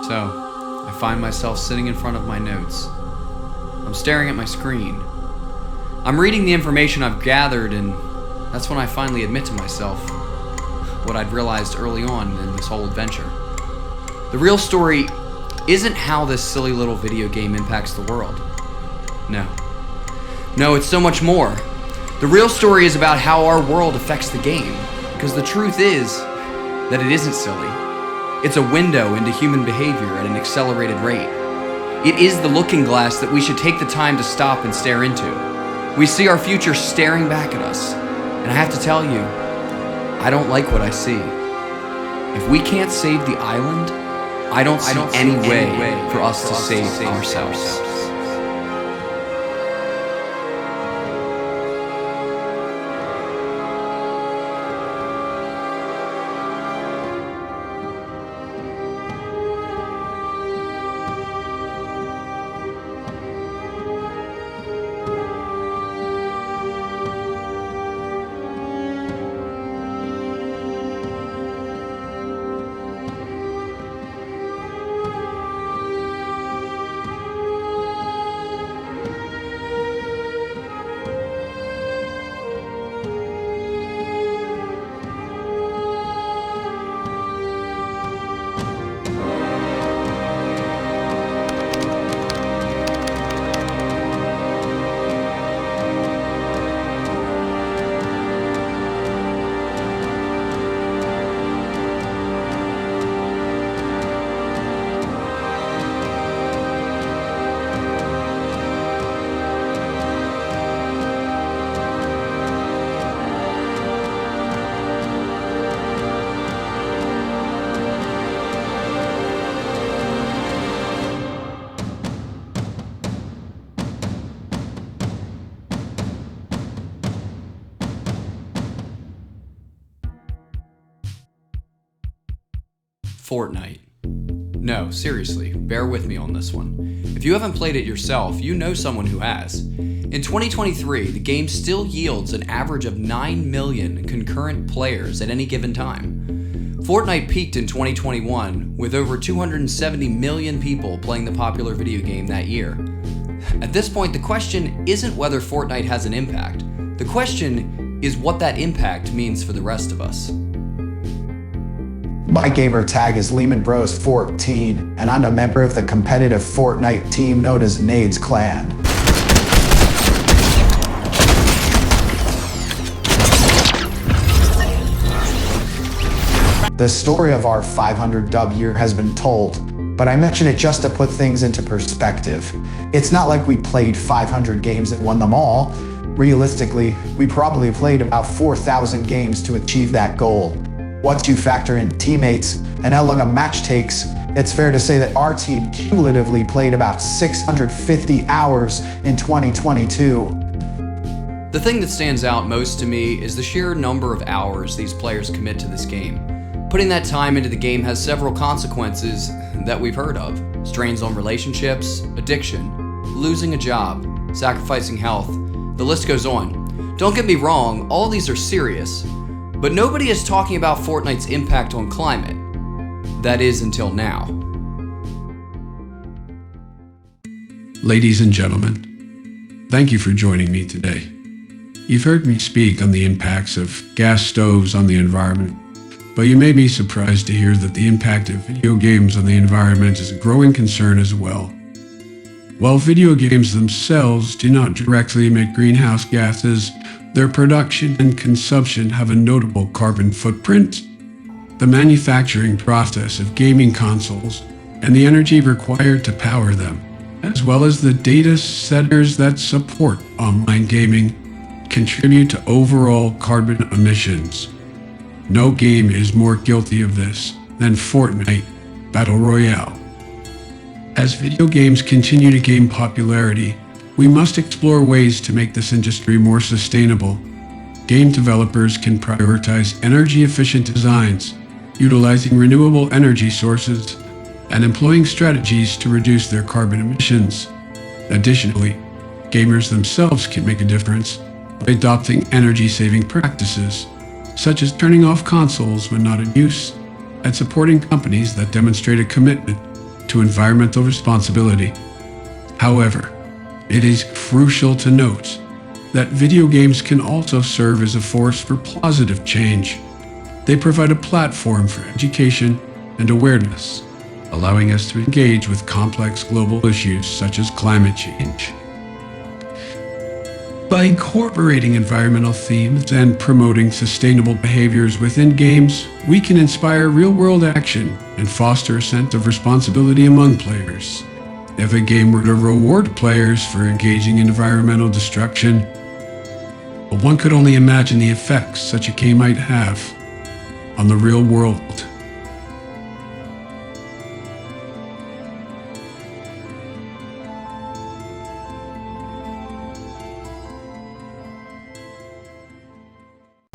So, I find myself sitting in front of my notes. I'm staring at my screen. I'm reading the information I've gathered, and that's when I finally admit to myself what I'd realized early on in this whole adventure. The real story isn't how this silly little video game impacts the world. No, it's so much more. The real story is about how our world affects the game, because the truth is that it isn't silly. It's a window into human behavior at an accelerated rate. It is the looking glass that we should take the time to stop and stare into. We see our future staring back at us, and I have to tell you, I don't like what I see. If we can't save the island, I don't see any way for us to save ourselves. Fortnite. No, seriously, bear with me on this one. If you haven't played it yourself, you know someone who has. In 2023, the game still yields an average of 9 million concurrent players at any given time. Fortnite peaked in 2021 with over 270 million people playing the popular video game that year. At this point, the question isn't whether Fortnite has an impact. The question is what that impact means for the rest of us. My gamer tag is Lehman Bros 14, and I'm a member of the competitive Fortnite team known as Nade's Clan. The story of our 500 dub year has been told, but I mention it just to put things into perspective. It's not like we played 500 games and won them all. Realistically, we probably played about 4,000 games to achieve that goal. Once you factor in teammates and how long a match takes, it's fair to say that our team cumulatively played about 650 hours in 2022. The thing that stands out most to me is the sheer number of hours these players commit to this game. Putting that time into the game has several consequences that we've heard of. Strains on relationships, addiction, losing a job, sacrificing health, the list goes on. Don't get me wrong, all these are serious. But nobody is talking about Fortnite's impact on climate. That is, until now. Ladies and gentlemen, thank you for joining me today. You've heard me speak on the impacts of gas stoves on the environment, but you may be surprised to hear that the impact of video games on the environment is a growing concern as well. While video games themselves do not directly emit greenhouse gases, their production and consumption have a notable carbon footprint. The manufacturing process of gaming consoles and the energy required to power them, as well as the data centers that support online gaming, contribute to overall carbon emissions. No game is more guilty of this than Fortnite Battle Royale. As video games continue to gain popularity, we must explore ways to make this industry more sustainable. Game developers can prioritize energy-efficient designs, utilizing renewable energy sources, and employing strategies to reduce their carbon emissions. Additionally, gamers themselves can make a difference by adopting energy-saving practices, such as turning off consoles when not in use, and supporting companies that demonstrate a commitment to environmental responsibility. However, it is crucial to note that video games can also serve as a force for positive change. They provide a platform for education and awareness, allowing us to engage with complex global issues such as climate change. By incorporating environmental themes and promoting sustainable behaviors within games, we can inspire real-world action and foster a sense of responsibility among players. If a game were to reward players for engaging in environmental destruction, one could only imagine the effects such a game might have on the real world.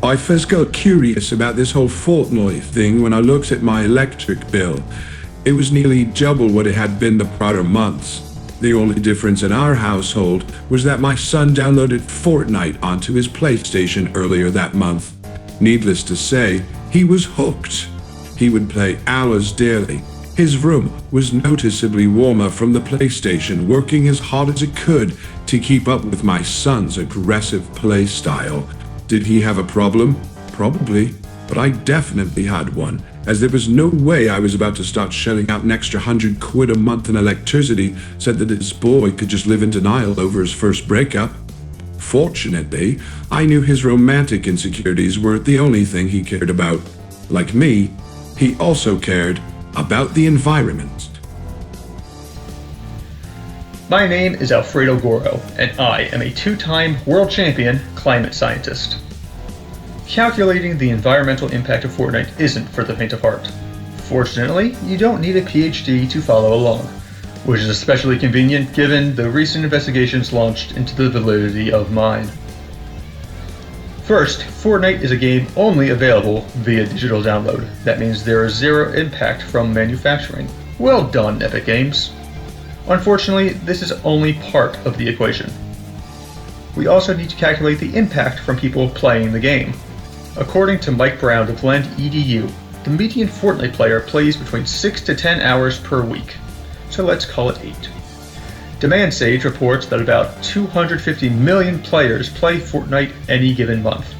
I first got curious about this whole Fortnite thing when I looked at my electric bill. It was nearly double what it had been the prior months. The only difference in our household was that my son downloaded Fortnite onto his PlayStation earlier that month. Needless to say, he was hooked. He would play hours daily. His room was noticeably warmer from the PlayStation, working as hard as it could to keep up with my son's aggressive play style. Did he have a problem? Probably, but I definitely had one, as there was no way I was about to start shelling out an extra £100 a month in electricity so that this boy could just live in denial over his first breakup. Fortunately, I knew his romantic insecurities weren't the only thing he cared about. Like me, he also cared about the environment. My name is Alfredo Goro, and I am a two-time world champion climate scientist. Calculating the environmental impact of Fortnite isn't for the faint of heart. Fortunately, you don't need a PhD to follow along, which is especially convenient given the recent investigations launched into the validity of mine. First, Fortnite is a game only available via digital download. That means there is zero impact from manufacturing. Well done, Epic Games. Unfortunately, this is only part of the equation. We also need to calculate the impact from people playing the game. According to Mike Brown of Blend EDU, the median Fortnite player plays between 6 to 10 hours per week, so let's call it 8. Demand Sage reports that about 250 million players play Fortnite any given month.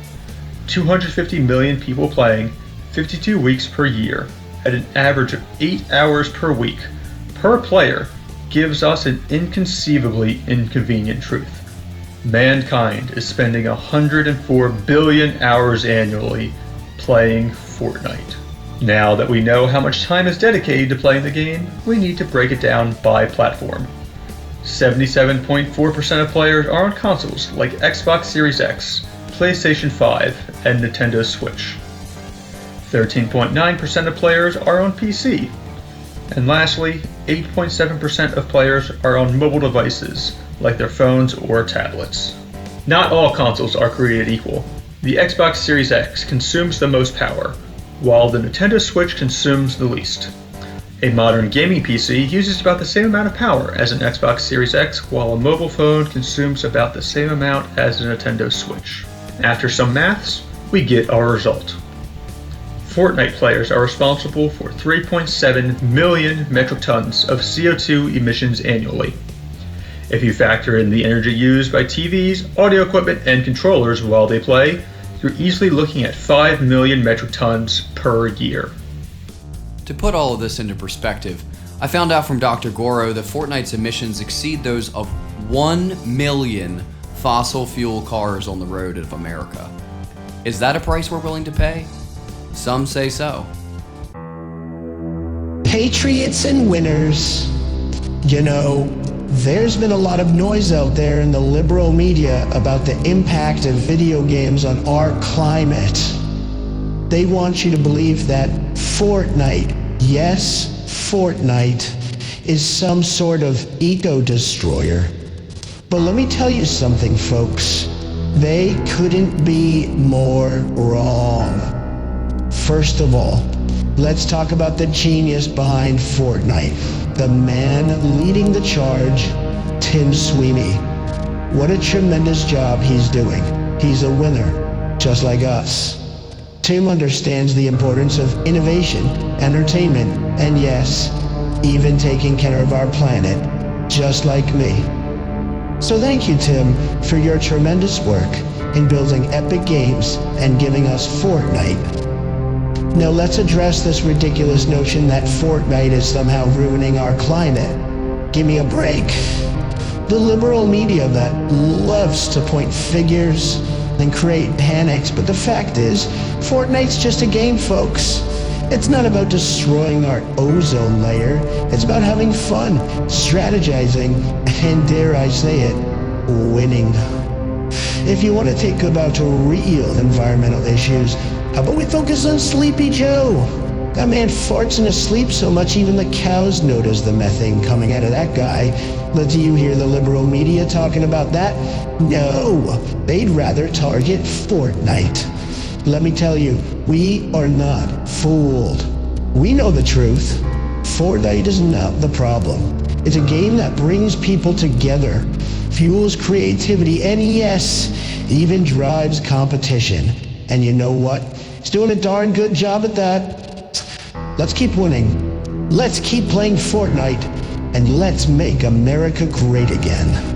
250 million people playing 52 weeks per year at an average of 8 hours per week per player gives us an inconceivably inconvenient truth. Mankind is spending 104 billion hours annually playing Fortnite. Now that we know how much time is dedicated to playing the game, we need to break it down by platform. 77.4% of players are on consoles like Xbox Series X, PlayStation 5, and Nintendo Switch. 13.9% of players are on PC. And lastly, 8.7% of players are on mobile devices, like their phones or tablets. Not all consoles are created equal. The Xbox Series X consumes the most power, while the Nintendo Switch consumes the least. A modern gaming PC uses about the same amount of power as an Xbox Series X, while a mobile phone consumes about the same amount as a Nintendo Switch. After some maths, we get our result. Fortnite players are responsible for 3.7 million metric tons of CO2 emissions annually. If you factor in the energy used by TVs, audio equipment, and controllers while they play, you're easily looking at 5 million metric tons per year. To put all of this into perspective, I found out from Dr. Goro that Fortnite's emissions exceed those of 1 million fossil fuel cars on the road of America. Is that a price we're willing to pay? Some say so. Patriots and winners. You know, there's been a lot of noise out there in the liberal media about the impact of video games on our climate. They want you to believe that Fortnite, yes, Fortnite, is some sort of eco-destroyer. But let me tell you something, folks. They couldn't be more wrong. First of all, let's talk about the genius behind Fortnite. The man leading the charge, Tim Sweeney. What a tremendous job he's doing. He's a winner, just like us. Tim understands the importance of innovation, entertainment, and yes, even taking care of our planet, just like me. So thank you, Tim, for your tremendous work in building epic games and giving us Fortnite. Now let's address this ridiculous notion that Fortnite is somehow ruining our climate. Give me a break. The liberal media that loves to point figures and create panics, but the fact is, Fortnite's just a game, folks. It's not about destroying our ozone layer. It's about having fun, strategizing, and dare I say it, winning. If you want to take about real environmental issues, how about we focus on Sleepy Joe? That man farts in his sleep so much even the cows notice the methane coming out of that guy. But do you hear the liberal media talking about that? No, they'd rather target Fortnite. Let me tell you, we are not fooled. We know the truth. Fortnite is not the problem. It's a game that brings people together, fuels creativity, and yes, even drives competition. And you know what? It's doing a darn good job at that. Let's keep winning. Let's keep playing Fortnite, and let's make America great again.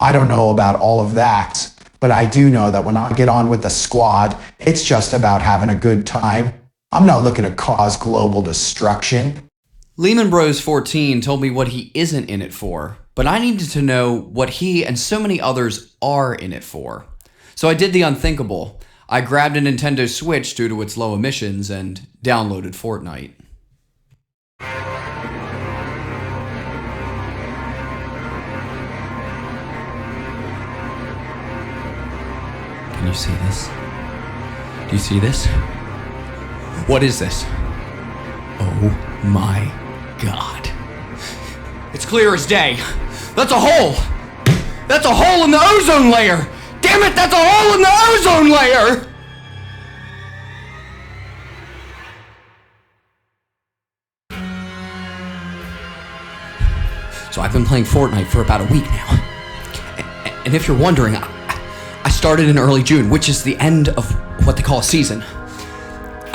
I don't know about all of that, but I do know that when I get on with the squad, it's just about having a good time. I'm not looking to cause global destruction. Lehman Bros 14 told me what he isn't in it for, but I needed to know what he and so many others are in it for. So I did the unthinkable. I grabbed a Nintendo Switch due to its low emissions and downloaded Fortnite. Can you see this? Do you see this? What is this? Oh my God. It's clear as day. That's a hole! That's a hole in the ozone layer! Damn it, that's a hole in the ozone layer! So I've been playing Fortnite for about a week now. And if you're wondering, I started in early June, which is the end of what they call a season.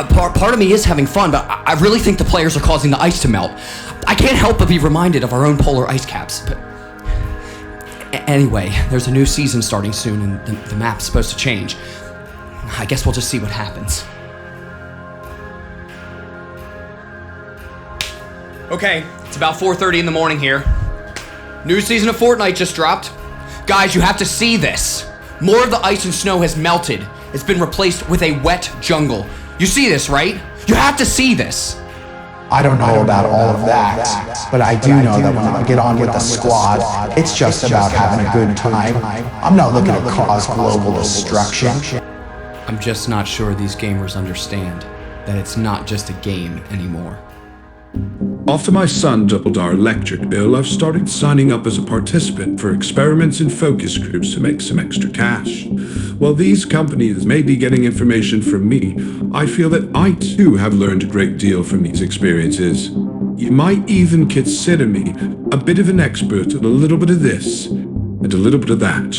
Part of me is having fun, but I really think the players are causing the ice to melt. I can't help but be reminded of our own polar ice caps. But anyway, there's a new season starting soon, and the map's supposed to change. I guess we'll just see what happens. Okay, it's about 4:30 in the morning here. New season of Fortnite just dropped. Guys, you have to see this. More of the ice and snow has melted. It's been replaced with a wet jungle. You see this, right? You have to see this. I don't know about all of that, but I do know that when I get on with the squad, it's just about having a good time. I'm not looking to cause global destruction. I'm just not sure these gamers understand that it's not just a game anymore. After my son doubled our electric bill, I've started signing up as a participant for experiments and focus groups to make some extra cash. While these companies may be getting information from me, I feel that I too have learned a great deal from these experiences. You might even consider me a bit of an expert at a little bit of this and a little bit of that.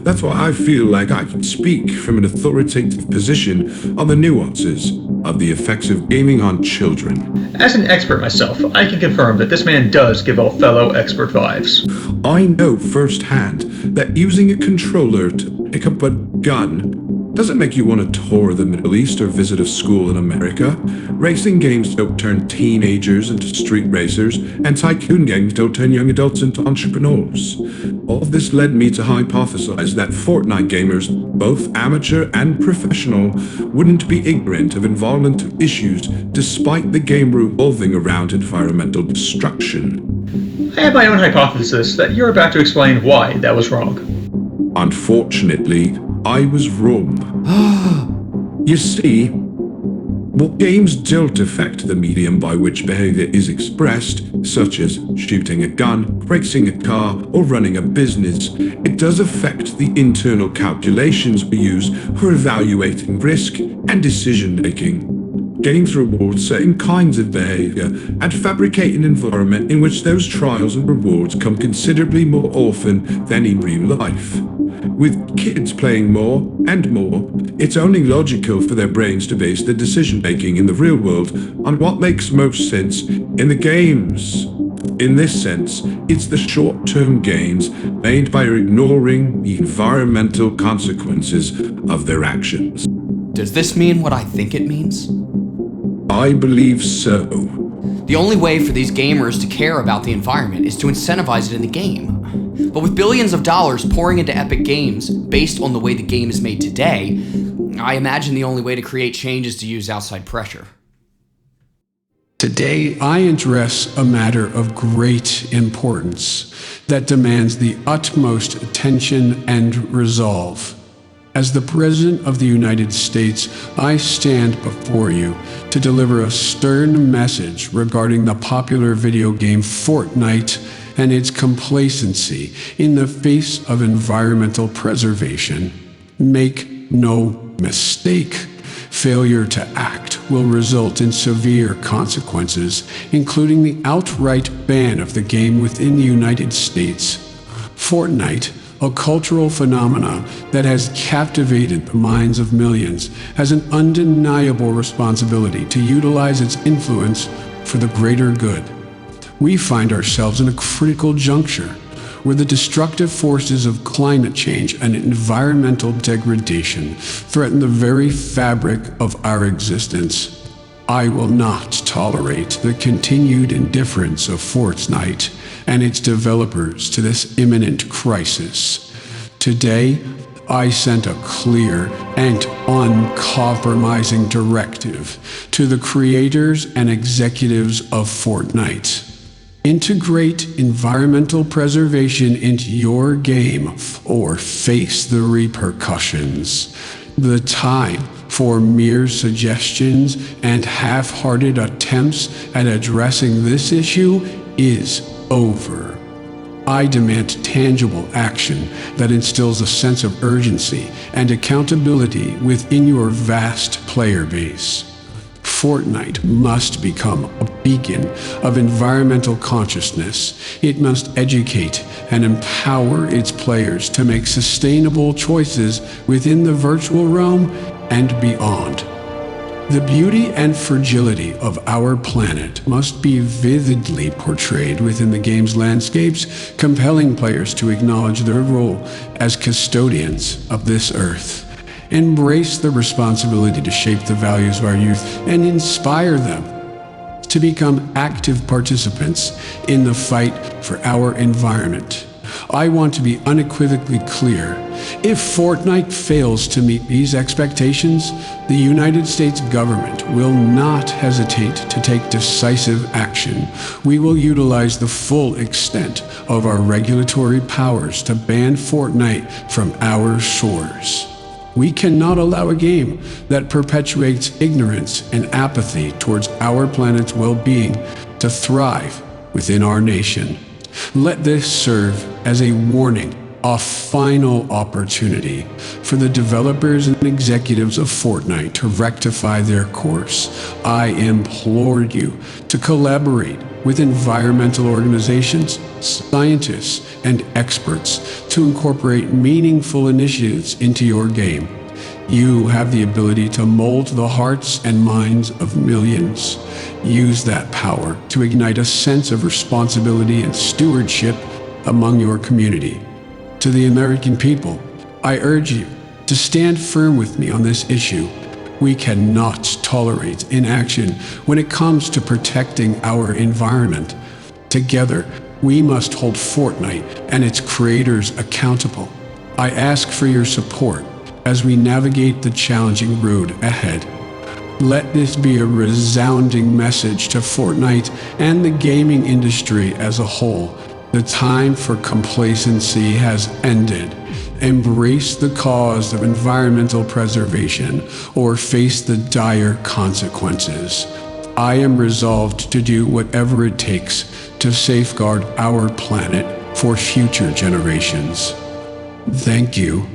That's why I feel like I can speak from an authoritative position on the nuances of the effects of gaming on children. As an expert myself, I can confirm that this man does give off fellow expert vibes. I know firsthand that using a controller to pick up a gun doesn't make you want to tour the Middle East or visit a school in America. Racing games don't turn teenagers into street racers, and tycoon gangs don't turn young adults into entrepreneurs. All of this led me to hypothesize that Fortnite gamers, both amateur and professional, wouldn't be ignorant of environmental issues despite the game revolving around environmental destruction. I have my own hypothesis that you're about to explain why that was wrong. Unfortunately, I was wrong. You see, while games don't affect the medium by which behavior is expressed, such as shooting a gun, racing a car, or running a business, it does affect the internal calculations we use for evaluating risk and decision-making. Games reward certain kinds of behavior and fabricate an environment in which those trials and rewards come considerably more often than in real life. With kids playing more and more, it's only logical for their brains to base their decision-making in the real world on what makes most sense in the games. In this sense, it's the short-term gains made by ignoring the environmental consequences of their actions. Does this mean what I think it means? I believe so. The only way for these gamers to care about the environment is to incentivize it in the game. But with billions of dollars pouring into Epic Games based on the way the game is made today, I imagine the only way to create change is to use outside pressure. Today, I address a matter of great importance that demands the utmost attention and resolve. As the President of the United States, I stand before you to deliver a stern message regarding the popular video game Fortnite and its complacency in the face of environmental preservation. Make no mistake, failure to act will result in severe consequences, including the outright ban of the game within the United States. Fortnite, a cultural phenomenon that has captivated the minds of millions, has an undeniable responsibility to utilize its influence for the greater good. We find ourselves in a critical juncture where the destructive forces of climate change and environmental degradation threaten the very fabric of our existence. I will not tolerate the continued indifference of Fortnite and its developers to this imminent crisis. Today, I sent a clear and uncompromising directive to the creators and executives of Fortnite. Integrate environmental preservation into your game or face the repercussions. The time for mere suggestions and half-hearted attempts at addressing this issue is over. I demand tangible action that instills a sense of urgency and accountability within your vast player base. Fortnite must become a beacon of environmental consciousness. It must educate and empower its players to make sustainable choices within the virtual realm and beyond. The beauty and fragility of our planet must be vividly portrayed within the game's landscapes, compelling players to acknowledge their role as custodians of this earth. Embrace the responsibility to shape the values of our youth and inspire them to become active participants in the fight for our environment. I want to be unequivocally clear. If Fortnite fails to meet these expectations, the United States government will not hesitate to take decisive action. We will utilize the full extent of our regulatory powers to ban Fortnite from our shores. We cannot allow a game that perpetuates ignorance and apathy towards our planet's well-being to thrive within our nation. Let this serve as a warning, a final opportunity for the developers and executives of Fortnite to rectify their course. I implore you to collaborate with environmental organizations, scientists, and experts to incorporate meaningful initiatives into your game. You have the ability to mold the hearts and minds of millions. Use that power to ignite a sense of responsibility and stewardship among your community. To the American people, I urge you to stand firm with me on this issue. We cannot tolerate inaction when it comes to protecting our environment. Together, we must hold Fortnite and its creators accountable. I ask for your support as we navigate the challenging road ahead. Let this be a resounding message to Fortnite and the gaming industry as a whole. The time for complacency has ended. Embrace the cause of environmental preservation or face the dire consequences. I am resolved to do whatever it takes to safeguard our planet for future generations. Thank you,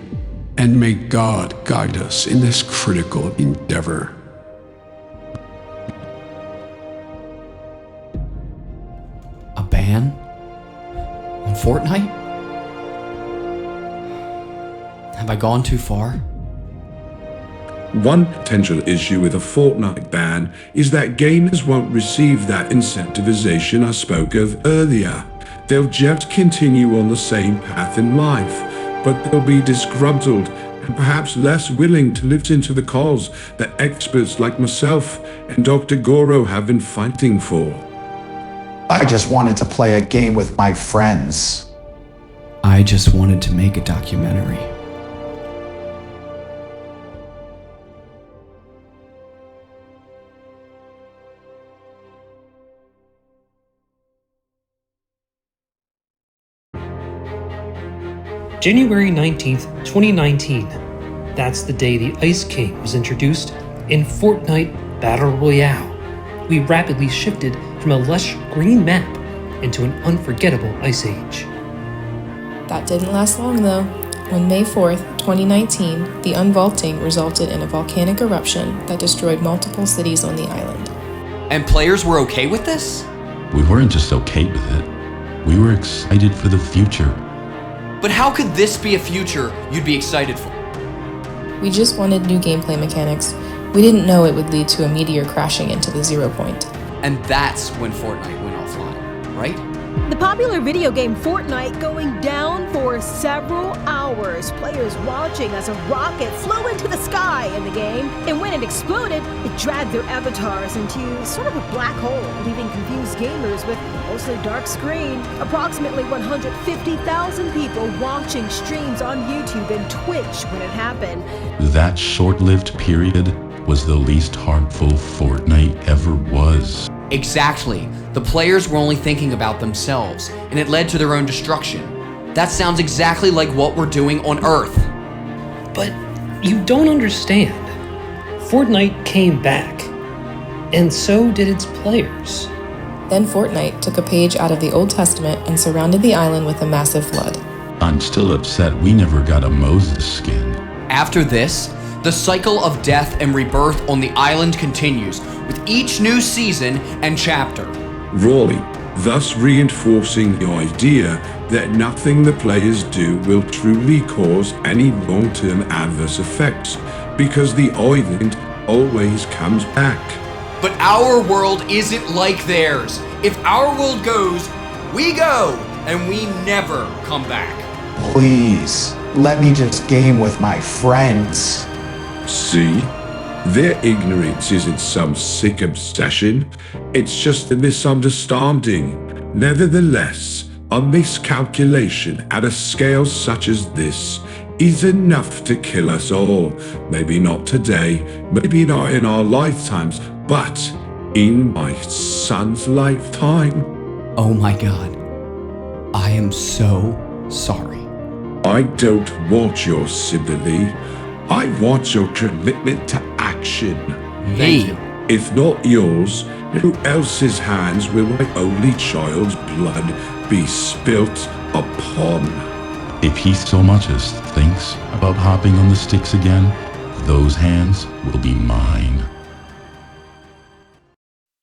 and may God guide us in this critical endeavor. Fortnite? Have I gone too far? One potential issue with a Fortnite ban is that gamers won't receive that incentivization I spoke of earlier. They'll just continue on the same path in life, but they'll be disgruntled and perhaps less willing to listen to the cause that experts like myself and Dr. Goro have been fighting for. I just wanted to play a game with my friends. I just wanted to make a documentary. January 19th, 2019. That's the day the Ice King was introduced in Fortnite Battle Royale. We rapidly shifted from a lush green map into an unforgettable Ice Age. That didn't last long though. On May 4th, 2019, the unvaulting resulted in a volcanic eruption that destroyed multiple cities on the island. And players were okay with this? We weren't just okay with it. We were excited for the future. But how could this be a future you'd be excited for? We just wanted new gameplay mechanics. We didn't know it would lead to a meteor crashing into the 0 point. And that's when Fortnite went offline, right? The popular video game Fortnite going down for several hours. Players watching as a rocket flew into the sky in the game. And when it exploded, it dragged their avatars into sort of a black hole, leaving confused gamers with a mostly dark screen. Approximately 150,000 people watching streams on YouTube and Twitch when it happened. That short-lived period was the least harmful Fortnite ever was. Exactly. The players were only thinking about themselves, and it led to their own destruction. That sounds exactly like what we're doing on Earth. But you don't understand. Fortnite came back, and so did its players. Then Fortnite took a page out of the Old Testament and surrounded the island with a massive flood. I'm still upset we never got a Moses skin. After this, the cycle of death and rebirth on the island continues, with each new season and chapter. Royale, thus reinforcing the idea that nothing the players do will truly cause any long-term adverse effects, because the island always comes back. But our world isn't like theirs. If our world goes, we go, and we never come back. Please, let me just game with my friends. See? Their ignorance isn't some sick obsession, it's just a misunderstanding. Nevertheless, a miscalculation at a scale such as this is enough to kill us all. Maybe not today, maybe not in our lifetimes, but in my son's lifetime. Oh my God. I am so sorry. I don't want your sympathy. I want your commitment to action. Me? If not yours, who else's hands will my only child's blood be spilt upon? If he so much as thinks about hopping on the sticks again, those hands will be mine.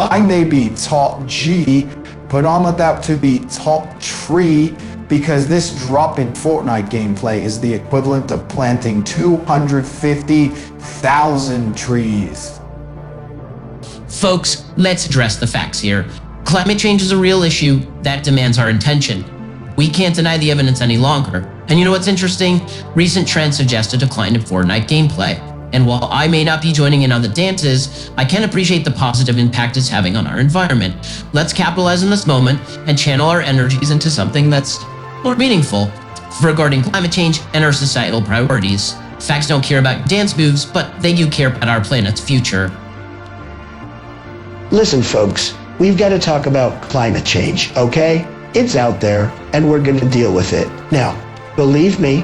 I may be top G, but I'm about to be top tree, because this drop in Fortnite gameplay is the equivalent of planting 250,000 trees. Folks, let's address the facts here. Climate change is a real issue that demands our attention. We can't deny the evidence any longer. And you know what's interesting? Recent trends suggest a decline in Fortnite gameplay. And while I may not be joining in on the dances, I can appreciate the positive impact it's having on our environment. Let's capitalize on this moment and channel our energies into something that's more meaningful regarding climate change and our societal priorities. Facts don't care about dance moves, but they do care about our planet's future. Listen, folks, we've got to talk about climate change, okay? It's out there, and we're going to deal with it. Now, believe me,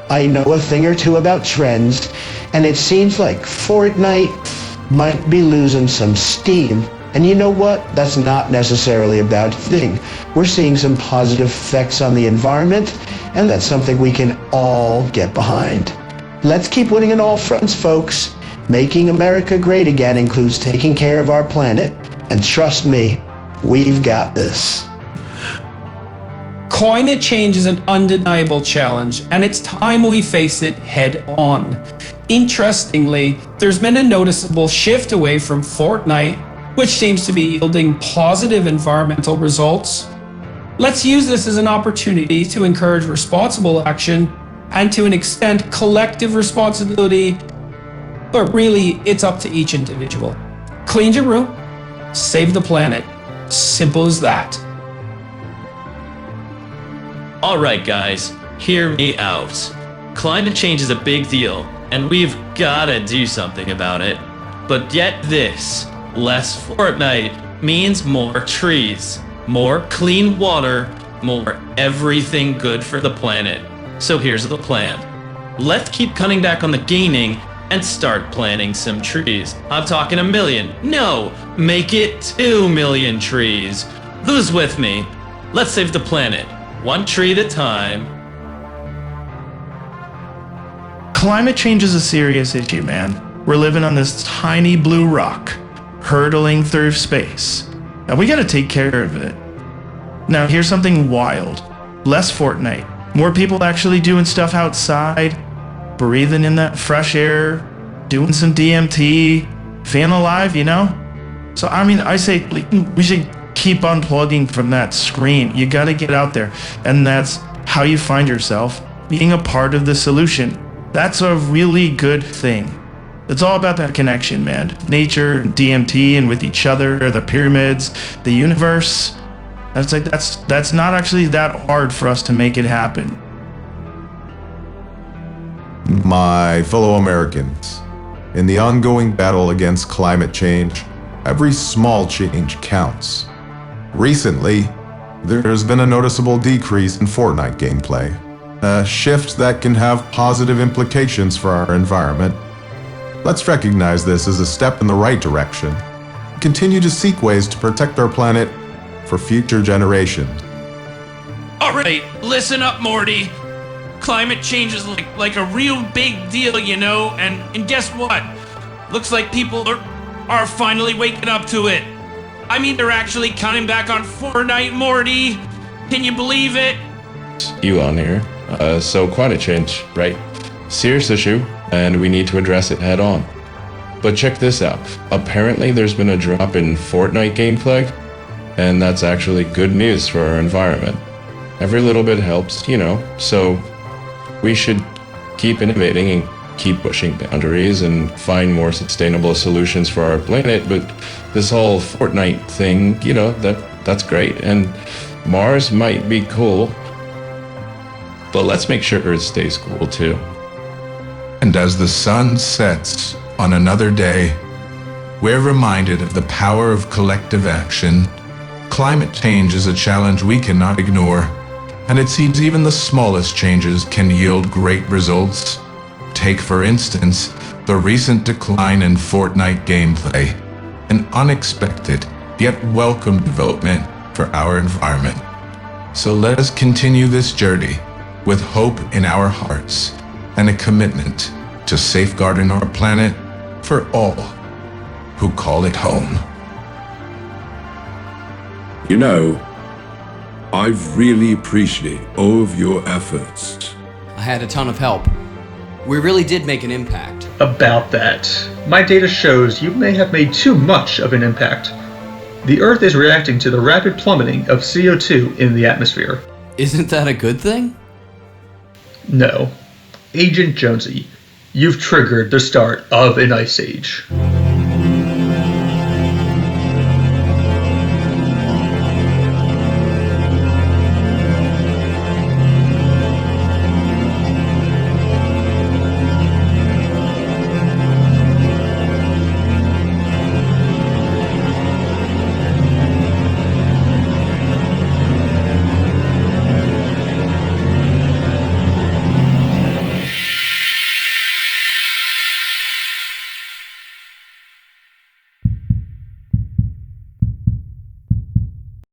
I know a thing or two about trends, and it seems like Fortnite might be losing some steam. And you know what? That's not necessarily a bad thing. We're seeing some positive effects on the environment, and that's something we can all get behind. Let's keep winning on all fronts, folks. Making America great again includes taking care of our planet. And trust me, we've got this. Climate change is an undeniable challenge, and it's time we face it head on. Interestingly, there's been a noticeable shift away from Fortnite, which seems to be yielding positive environmental results. Let's use this as an opportunity to encourage responsible action and, to an extent, collective responsibility, but really, it's up to each individual. Clean your room, save the planet. Simple as that. Alright guys, hear me out. Climate change is a big deal, and we've gotta do something about it. But get this, less Fortnite means more trees, more clean water, more everything good for the planet. So here's the plan. Let's keep cutting back on the gaming and start planting some trees. I'm talking 1 million. No, make it 2 million trees. Who's with me? Let's save the planet, 1 tree at a time. Climate change is a serious issue, man. We're living on this tiny blue rock, hurtling through space, and we gotta take care of it. Now, here's something wild. Less Fortnite. More people actually doing stuff outside, breathing in that fresh air, doing some DMT, feeling alive, you know? So, I mean, I say we should keep unplugging from that screen. You gotta get out there. And that's how you find yourself being a part of the solution. That's a really good thing. It's all about that connection, man. Nature, DMT, and with each other, the pyramids, the universe. That's not actually that hard for us to make it happen. My fellow Americans, in the ongoing battle against climate change, every small change counts. Recently, there's been a noticeable decrease in Fortnite gameplay, a shift that can have positive implications for our environment. Let's recognize this as a step in the right direction, and continue to seek ways to protect our planet for future generations. Alright, listen up, Morty. Climate change is like a real big deal, you know, and guess what? Looks like people are finally waking up to it. I mean, they're actually counting back on Fortnite, Morty. Can you believe it? Elon here. So climate change, right? Serious issue, and we need to address it head on. But check this out. Apparently there's been a drop in Fortnite gameplay, and that's actually good news for our environment. Every little bit helps, you know, so we should keep innovating and keep pushing boundaries and find more sustainable solutions for our planet. But this whole Fortnite thing, you know, that's great, and Mars might be cool, but let's make sure Earth stays cool too. And as the sun sets on another day, we're reminded of the power of collective action. Climate change is a challenge we cannot ignore, and it seems even the smallest changes can yield great results. Take, for instance, the recent decline in Fortnite gameplay, an unexpected yet welcome development for our environment. So let us continue this journey with hope in our hearts and a commitment to safeguarding our planet for all who call it home. You know, I really appreciate all of your efforts. I had a ton of help. We really did make an impact. About that, my data shows you may have made too much of an impact. The Earth is reacting to the rapid plummeting of CO2 in the atmosphere. Isn't that a good thing? No. Agent Jonesy, you've triggered the start of an ice age.